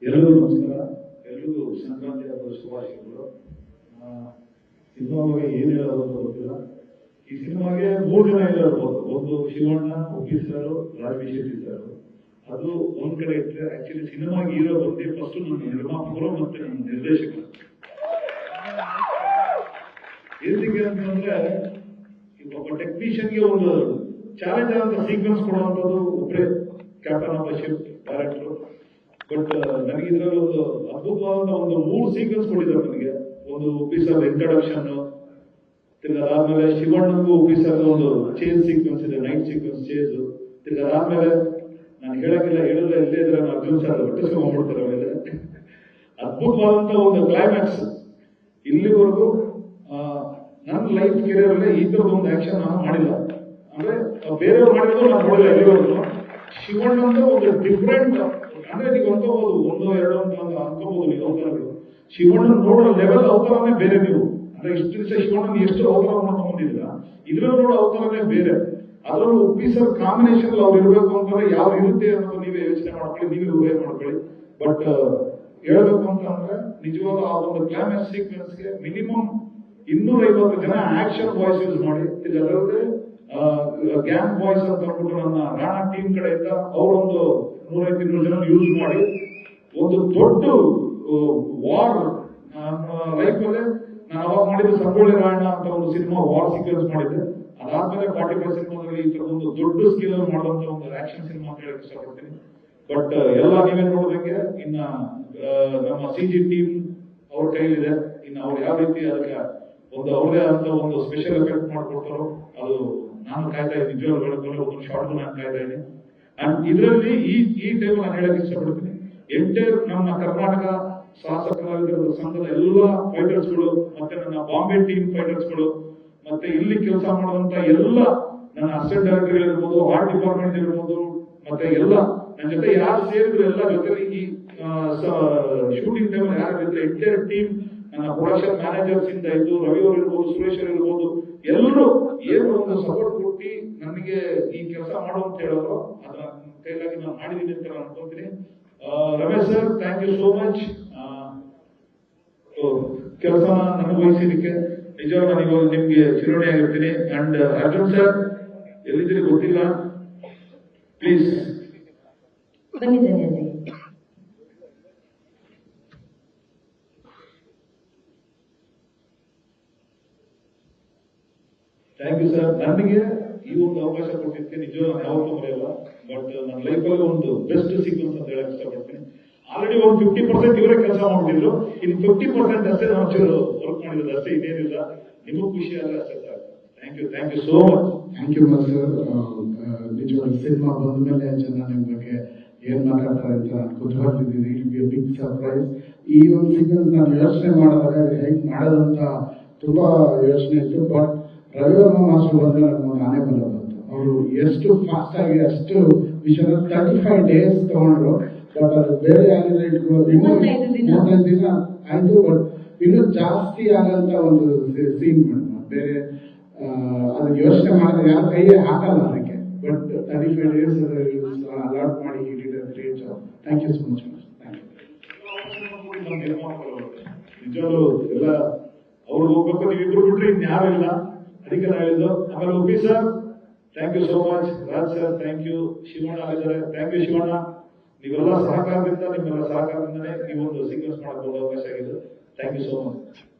ಎಲ್ಲರಿಗೂ ನಮಸ್ಕಾರ. ಎಲ್ಲರಿಗೂ ಸಂಕ್ರಾಂತಿ ಹಬ್ಬದ ಶುಭಾಶಯಗಳು. ಸಿನಿಮಾ ಬಗ್ಗೆ ಏನು ಹೇಳೋದು ಅಂತ ಗೊತ್ತಿಲ್ಲ. ಈ ಸಿನಿಮಾಗೆ 3 ಜನ ಇರ್ಬೋದು. ಒಂದು ಶಿವಣ್ಣ, ಉಪ್ಪಿ ಸರ್, ರಾಜ್ ಶೆಟ್ಟಿ ಸರ್. ಅದು ಒಂದ್ ಕಡೆ ಇಟ್ಟರೆ ಆಕ್ಚುಲಿ ಸಿನಿಮಾಗೆ ಹೀರೋ ಬಂದು ಫಸ್ಟ್ ನನ್ನ ನಿರ್ಮಾಪಕರು ಮತ್ತೆ ನನ್ನ ನಿರ್ದೇಶಕ. ಏನಕ್ಕೆ ಅಂತಂದ್ರೆ ಒಬ್ಬ ಟೆಕ್ನಿಷಿಯನ್ಗೆ ಒಂದು ಚಾಲೆಂಜ್ ಅಂತ ಸೀಕ್ವೆನ್ಸ್ ಕೊಡುವಂಥದ್ದು ಒಬ್ಬರೇ captain of the ship director. But ನನಗೆ ಇದರಲ್ಲಿ ಒಂದು ಅದ್ಭುತವಾದ ಒಂದು 3 ಸೀಕ್ವೆನ್ಸ್ ಕೊಟ್ಟಿದ್ದಾರೆ ನನಗೆ. ಒಂದು ಉಪ್ಪಿ ಸರ್ ಇಂಟ್ರಡಕ್ಷನ್, ತಿರ್ಗಾದ್ಮೇಲೆ ಶಿವಣ್ಣಂಗೂ ಉಪ್ಪಿ ಸರ್ ಒಂದು ಚೇಸ್ ಸೀಕ್ವೆನ್ಸ್ ಇದೆ, ನೈಟ್ ಸೀಕ್ವೆನ್ಸ್ ಚೇಸ್. ತಿರ್ಗಾದ್ಮೇಲೆ ನಾನು ಹೇಳಕ್ಕಿಲ್ಲ, ಹೇಳಿದ್ರೆ ಇಲ್ಲೇ ಇದ್ರೆ ಅರ್ಜುನ್ ಸರ್ ಹೊಟ್ಟಿಸ್ಕೊಂಡ್ಬಿಡ್ತಾರೆ ಆಮೇಲೆ. ಅದ್ಭುತವಾದಂತ ಒಂದು ಕ್ಲೈಮ್ಯಾಕ್ಸ್. ಇಲ್ಲಿವರೆಗೂ ನನ್ನ ಲೈಫ್ ಕೆರಿಯರ್ ಅಲ್ಲೇ ಈ ತರದ ಒಂದು ಆಕ್ಷನ್ ನಾನು ಮಾಡಿಲ್ಲ. ಅಂದ್ರೆ ಬೇರೆಯವ್ರು ಮಾಡಿದ್ರು ನಾನು ನೋಡಿಲ್ಲ ಇಲ್ಲಿವರೆಗೂ. ಶಿವಣ್ಣಂತ ಒಂದು ಡಿಫ್ರೆಂಟ್, ಅಂದ್ರೆ ನೀವು ಅನ್ಕೋಬಹುದು 1, 2 ಅಂತ ಅನ್ಕೋಬಹುದು ನೀವು ಅವತಾರಗಳು. ಶಿವಣ್ಣನ ನೋಡೋ ಲೆವೆಲ್ ಅವತಾರನೇ ಬೇರೆ. ನೀವು ಅಂದ್ರೆ ಇಷ್ಟು ದಿವಸ ಶಿವಣ್ಣನ ಎಷ್ಟು ಅವತಾರ ಮಾಡ್ಕೊಂಡಿದ್ದೀರಾ, ಇದ್ರಲ್ಲಿ ನೋಡೋ ಅವತಾರನೇ ಬೇರೆ. ಅದರಲ್ಲೂ ಉಪ್ಪಿ ಸರ್ ಕಾಂಬಿನೇಷನ್ ಅವ್ರು ಇರಬೇಕು ಅಂತಂದ್ರೆ ಯಾವ ಇರುತ್ತೆ ಅನ್ನೋದು ನೀವೇ ಯೋಚನೆ ಮಾಡ್ಕೊಳ್ಳಿ, ನೀವೇ ಊಹೆ ಮಾಡ್ಕೊಳ್ಳಿ. ಬಟ್ ಹೇಳ್ಬೇಕು ಅಂತಂದ್ರೆ ನಿಜವಾದ ಆ ಒಂದು ಕ್ಲೈಮ್ಯಾಕ್ಸ್ ಸೀಕ್ವೆನ್ಸ್ಗೆ ಮಿನಿಮಮ್ 250 ಜನ ಆಕ್ಷನ್ ವಾಯ್ಸ್ ಯೂಸ್ ಮಾಡಿ, ಇದಲ್ಲದೆ ಗ್ಯಾಂಗ್ ವಾಯ್ಸ್ ಅಂತ ಅಂದ್ಬಿಟ್ಟು ನನ್ನ ರಾಣಾ ಟೀಮ್ ಕಡೆಯಿಂದ ಅವರೊಂದು 150-200 ಜನ ಯೂಸ್ ಮಾಡಿ ಒಂದು ದೊಡ್ಡ ವಾರ್. ನನ್ನ ಲೈಫಲ್ಲೇ ನಾನು ಅವಾಗ ಮಾಡಿದ್ದು ಸಂಗೊಳ್ಳಿ ರಾಯಣ್ಣ ಅಂತ ಒಂದು ಸಿನಿಮಾ ವಾರ್ ಸೀಕ್ವೆನ್ಸ್ ಮಾಡಿದ್ದೆ. ಅದಾದ್ಮೇಲೆ 45 ಸಿನಿಮಾದಲ್ಲಿ ಈ ತರ ಒಂದು ದೊಡ್ಡ ಸ್ಕೇಲ್ ಮಾಡುವಂತ ಒಂದು ಆಕ್ಷನ್ ಸಿನಿಮಾ ಅಂತ ಹೇಳಕ್ ಇಷ್ಟಪಡ್ತೀನಿ. ಬಟ್ ಎಲ್ಲ ನೀವೇ ನೋಡಿದಂಗೆ ಇನ್ನ ನಮ್ಮ CG ಟೀಮ್ ಅವ್ರ ಕೈಲಿದೆ. ಇನ್ನು ಅವ್ರು ಯಾವ ರೀತಿ ಅದಕ್ಕೆ ಒಂದು ಅವ್ರದೇ ಆದಂತ ಒಂದು ಸ್ಪೆಷಲ್ ಎಫೆಕ್ಟ್ ಮಾಡ್ಕೊಡ್ತಾರೋ ಅದು ನಾನು ಕಾಯ್ತಾ ಇದ್ದೀನಿ. ನಿಜವಾಗ್ಲೂ ಒಂದು ಶಾರ್ಟ್ ನಾನು ಕಾಯ್ತಾ ಇದ್ದೀನಿ. ಅಂಡ್ ಇದರಲ್ಲಿ ಈ ಟೈಮ್ ನಾನು ಹೇಳಕ್ ಇಷ್ಟಪಡ್ತೀನಿ, ಎಂಟೈರ್ ನಮ್ಮ ಕರ್ನಾಟಕ ಸಾಹಸ ಕಲಾವಿದರ ಸಂಘದ ಎಲ್ಲ ಫೈಟರ್ಸ್ಗಳು, ಮತ್ತೆ ನನ್ನ ಬಾಂಬೆ ಟೀಮ್ ಫೈಟರ್ಸ್ಗಳು, ಮತ್ತೆ ಇಲ್ಲಿ ಕೆಲಸ ಮಾಡುವಂತ ಎಲ್ಲ ನನ್ನ ಅಸಿಸ್ಟೆಂಟ್ ಡೈರೆಕ್ಟರ್ ಇರ್ಬೋದು, ಆರ್ಟ್ ಡಿಪಾರ್ಟ್ಮೆಂಟ್ ಇರ್ಬೋದು, ಮತ್ತೆ ಎಲ್ಲ ನನ್ನ ಜೊತೆ ಯಾರು ಸೇರಿದ್ರು ಎಲ್ಲ ಜೊತೆ ಈ ಶೂಟಿಂಗ್ ಟೈಮ್ ಯಾರು ಇದ್ರೆ ಎಂಟೈರ್ ಟೀಮ್, ನನ್ನ ಪ್ರೊಡಕ್ಷನ್ ಮ್ಯಾನೇಜರ್ಸ್ ಇಂದ ಇದ್ದು ರವಿ ಅವರು ಇರ್ಬೋದು, ಸುರೇಶ್ ಅವರು ಇರ್ಬೋದು, ಎಲ್ಲರೂ ಏನು ಒಂದು ಸಪೋರ್ಟ್ ಕೊಟ್ಟು ನನಗೆ ಈ ಕೆಲಸ ಮಾಡು ಅಂತ ಹೇಳೋರು ಅದನ್ನ ಕೈಲಾಗಿ ನಾನು ಮಾಡಿದ್ದೀನಿ ಅಂತ ನಾನು ಅನ್ಕೊಂತೀನಿ. Ramesh sir, thank you so much. ಕೆಲಸ ನನಗೆ ವಹಿಸಿದಕ್ಕೆ ನಿಜವಾಗ ನಾನು ನಿಮ್ಗೆ ಚಿರೋಣಿ ಆಗಿರ್ತೀನಿ. ಅಂಡ್ ಅರ್ಜುನ್ ಸರ್ ಎಲ್ಲಿದ್ದೀರಿ ಗೊತ್ತಿಲ್ಲ, ಪ್ಲೀಸ್ ಬಂದಿದ್ದೇನೆ. Thank you sir. ನನಗೆ ಈ ಒಂದು ಅವಕಾಶ ಕೊಟ್ಟಿದ್ದಕ್ಕೆ ನಿಜ ನಾನು ಯಾವತ್ತೂ ಮರೆಯಲ್ಲ. ಬಟ್ ನನ್ನ ಲೈಫಲ್ಲಿ ಒಂದು ಬೆಸ್ಟ್ ಸೀಕ್ವೆನ್ಸ್ ಅಂತ ಹೇಳಕ್ ಇಷ್ಟಪಡ್ತೀನಿ. ಆಲ್ರೆಡಿ ಒಂದು 50% ಇವರೇ ಕೆಲಸ ಮಾಡ್ತಿದ್ರು, ಇನ್ನು 50% ಅಷ್ಟೇ ನಾವು ವರ್ಕ್ ಮಾಡಿರೋದು ಅಷ್ಟೇ, ಇದೇನಿಲ್ಲ. ನಿಮಗೂ ಖುಷಿ ಆಗಲ್ಲ ಅಷ್ಟೇ sir. Thank you so much. Thank you sir. ನಿಜವಾದ ಸಿನಿಮಾ ಬಂದ ಮೇಲೆ ಜನ ನಿಮ್ಮ ಬಗ್ಗೆ ಏನ್ ಮಾತಾಡ್ತಾರೆ ಅಂತ ಕುತೂಹಲದಿದ್ದೀನಿ. It be big surprise. ಈ ಒಂದು ಸೀಕ್ವೆನ್ಸ್ ನಾನು ಯೋಚನೆ ಮಾಡಿದಾಗ ಹೇಗೆ ಮಾಡೋದಂತ ತುಂಬಾ ಯೋಚನೆ ಇತ್ತು. ಬಟ್ ರವಿವರ್ಮ ಮಾಸ್ಟರ್ ಬಂದ್ರೆ ನನಗೆ ಆನೆ ಬಲ ಬಂತು. ಅವರು ಎಷ್ಟು ಫಾಸ್ಟ್ ಆಗಿ ಅಷ್ಟು ವಿಷಯ 35 ಡೇಸ್ ತಗೊಂಡ್ರು. ಬಟ್ ಅದು ಬೇರೆ ಆಗಿದ್ರೆ ಇನ್ನೂ 35 ದಿನ ಆಯ್ತು. ಬಟ್ ಇನ್ನೂ ಜಾಸ್ತಿ ಆಗಂತ ಒಂದು ಸೀನ್ ಬೇರೆ ಅದನ್ನ ಯೋಚನೆ ಮಾಡಿದ್ರೆ ಯಾರ ಕೈಯೇ ಹಾಕಲ್ಲ ಅದಕ್ಕೆ. ಬಟ್ 35 ಡೇಸ್ ಅಲಾಟ್ ಮಾಡಿ great job. Thank you so much. Thank you. ನಿಜವಾಗ್ಲೂ ಎಲ್ಲ ಅವ್ರು ಹೋಗ್ಬೇಕು, ನೀವಿಬ್ರು ಬಿಟ್ರೆ ಇನ್ಯಾರಿಲ್ಲ. ಅದಕ್ಕೆ ನಾವು ಹೇಳಿದ್ದು. ಆಮೇಲೆ Uppi sir, thank you so much. Raj sir, thank you. Shivanna ಆಗಿದ್ದಾರೆ, ಥ್ಯಾಂಕ್ ಯು ಶಿವಣ್ಣ. ನೀವೆಲ್ಲ ಸಹಕಾರದಿಂದನೇ ಈ ಒಂದು ಸೀಕ್ವೆನ್ಸ್ ಮಾಡಬಹುದು ಅವಕಾಶ ಆಗಿದೆ. Thank you so much.